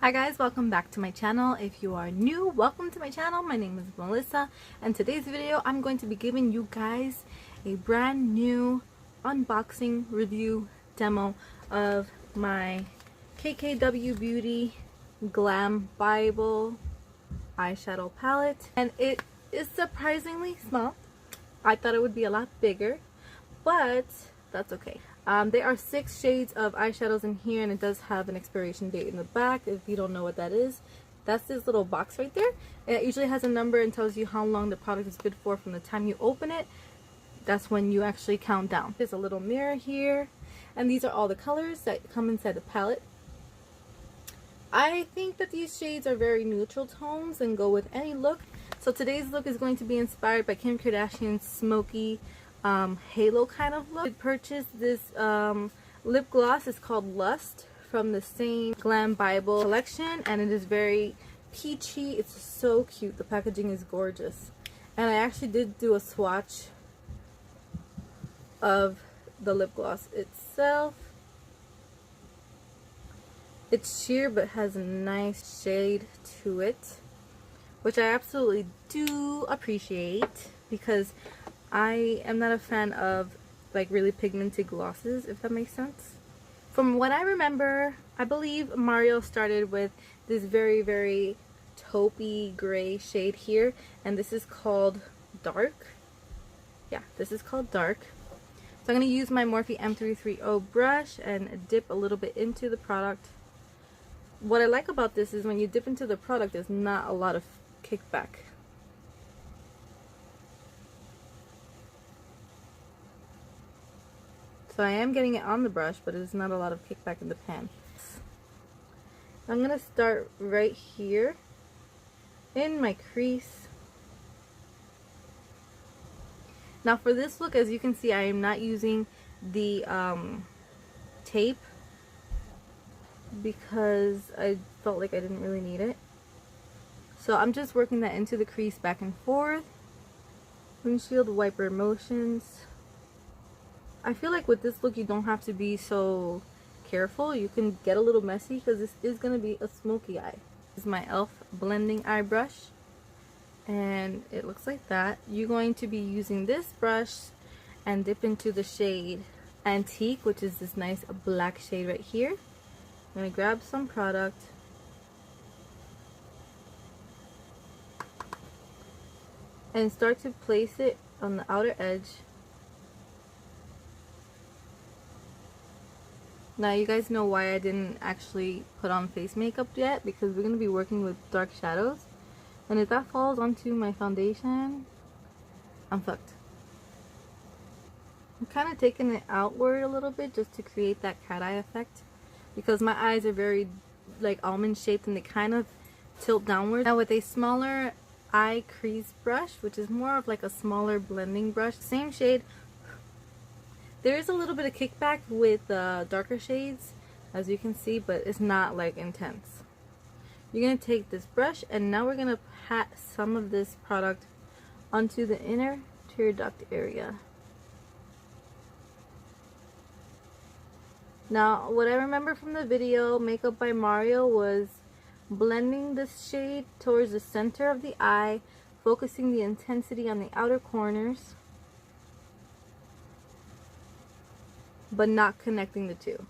Hi guys, welcome back to my channel. If you are new, welcome to my channel. My name is Melissa, and today's video I'm going to be giving you guys a brand new unboxing review demo of my KKW Beauty Glam Bible eyeshadow palette, and it is surprisingly small. I thought it would be a lot bigger, but that's okay. There are 6 shades of eyeshadows in here, and it does have an expiration date in the back. If you don't know what that is, that's this little box right there. It usually has a number and tells you how long the product is good for from the time you open it. That's when you actually count down. There's a little mirror here, and these are all the colors that come inside the palette. I think that these shades are very neutral tones and go with any look. So today's look is going to be inspired by Kim Kardashian's smoky halo kind of look. I purchased this lip gloss. It's called Lust from the same Glam Bible collection, and it is very peachy. It's so cute. The packaging is gorgeous, and I actually did do a swatch of the lip gloss itself. It's sheer but has a nice shade to it, which I absolutely do appreciate because I am not a fan of like really pigmented glosses, if that makes sense. From what I remember, I believe Mario started with this very taupey gray shade here, and this is called Dark. Yeah, this is called Dark. So I'm going to use my Morphe M330 brush and dip a little bit into the product. What I like about this is when you dip into the product, there's not a lot of kickback. So I am getting it on the brush, but there's not a lot of kickback in the pan. I'm going to start right here in my crease. Now for this look, as you can see, I am not using the tape because I felt like I didn't really need it. So I'm just working that into the crease back and forth. Windshield wiper motions. I feel like with this look you don't have to be so careful. You can get a little messy because this is going to be a smoky eye. This is my e.l.f. blending eye brush, and it looks like that. You're going to be using this brush and dip into the shade Antique, which is this nice black shade right here. I'm going to grab some product and start to place it on the outer edge. Now you guys know why I didn't actually put on face makeup yet, because we're going to be working with dark shadows, and if that falls onto my foundation, I'm fucked. I'm kind of taking it outward a little bit just to create that cat eye effect, because my eyes are very like almond shaped and they kind of tilt downward. Now with a smaller eye crease brush, which is more of like a smaller blending brush, same shade. There is a little bit of kickback with the darker shades, as you can see, but it's not like intense. You're going to take this brush, and now we're going to pat some of this product onto the inner tear duct area. Now, what I remember from the video, Makeup by Mario, was blending this shade towards the center of the eye, focusing the intensity on the outer corners, but not connecting the two.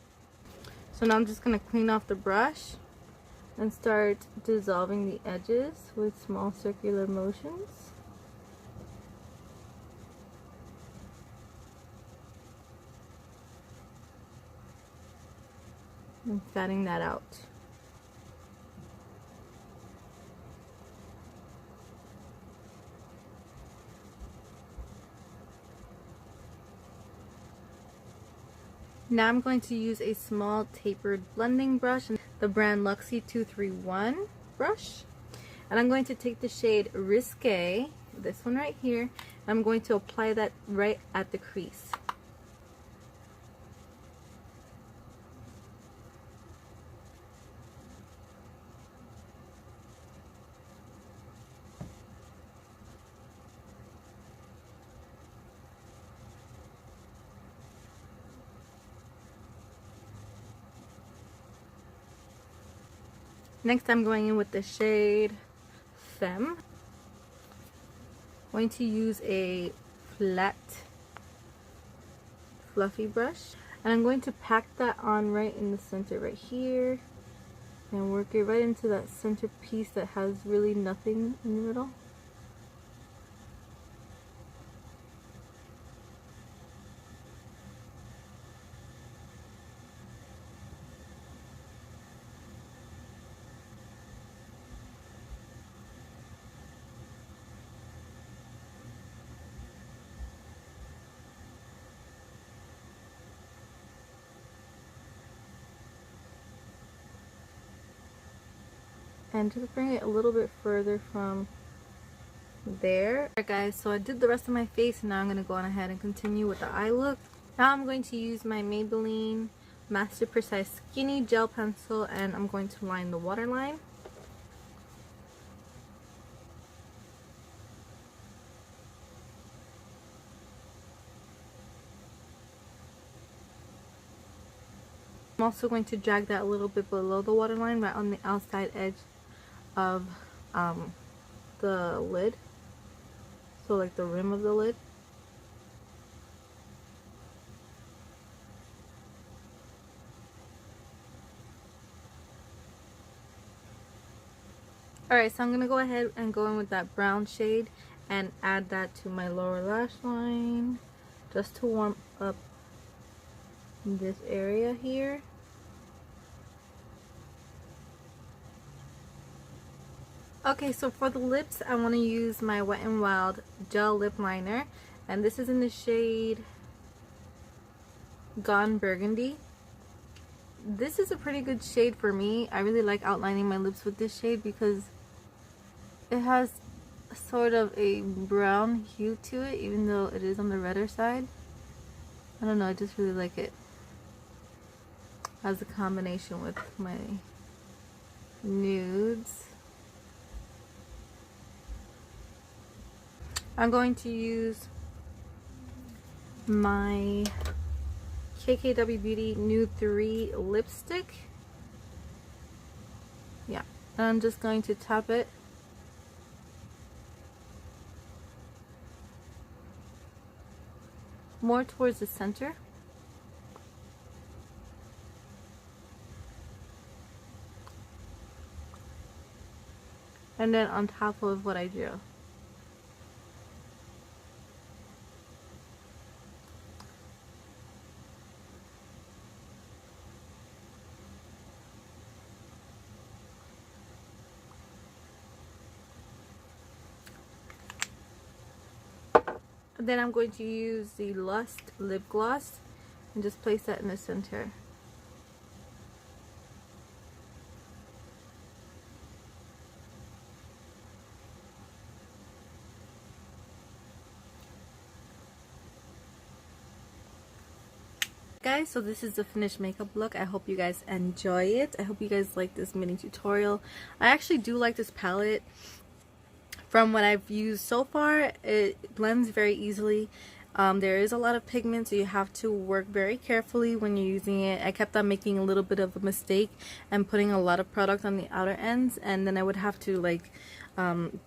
So now I'm just going to clean off the brush and start dissolving the edges with small circular motions. And fatting that out. Now I'm going to use a small tapered blending brush, the brand Luxie 231 brush, and I'm going to take the shade Risque, this one right here, and I'm going to apply that right at the crease. Next I'm going in with the shade Femme. I'm going to use a flat fluffy brush, and I'm going to pack that on right in the center right here and work it right into that center piece that has really nothing in the middle. And just bring it a little bit further from there. Alright guys, so I did the rest of my face, and now I'm going to go on ahead and continue with the eye look. Now I'm going to use my Maybelline Master Precise Skinny Gel Pencil, and I'm going to line the waterline. I'm also going to drag that a little bit below the waterline, right on the outside edge of the lid, so like the rim of the lid. Alright, so I'm gonna go ahead and go in with that brown shade and add that to my lower lash line just to warm up this area here. Okay, so for the lips, I want to use my Wet n Wild gel lip liner, and this is in the shade Gone Burgundy. This is a pretty good shade for me. I really like outlining my lips with this shade because it has sort of a brown hue to it, even though it is on the redder side. I don't know, I just really like it as a combination with my nudes. I'm going to use my KKW Beauty Nude 3 lipstick. Yeah, and I'm just going to tap it more towards the center. And then on top of what I drew. Then I'm going to use the Lust lip gloss and just place that in the center. Guys, so this is the finished makeup look. I hope you guys enjoy it. I hope you guys like this mini tutorial. I actually do like this palette. From what I've used so far, it blends very easily. There is a lot of pigment, so you have to work very carefully when you're using it. I kept on making a little bit of a mistake and putting a lot of product on the outer ends, and then I would have to like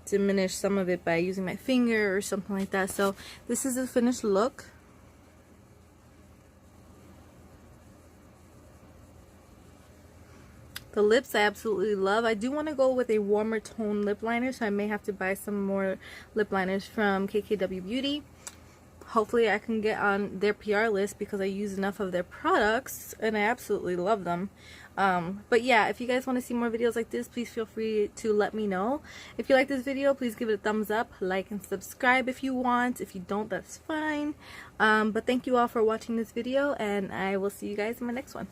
diminish some of it by using my finger or something like that. So this is the finished look. The lips I absolutely love. I do want to go with a warmer tone lip liner, so I may have to buy some more lip liners from KKW Beauty. Hopefully I can get on their PR list because I use enough of their products and I absolutely love them. But yeah, if you guys want to see more videos like this, please feel free to let me know. If you like this video, please give it a thumbs up, like and subscribe if you want. If you don't, that's fine. But thank you all for watching this video, and I will see you guys in my next one.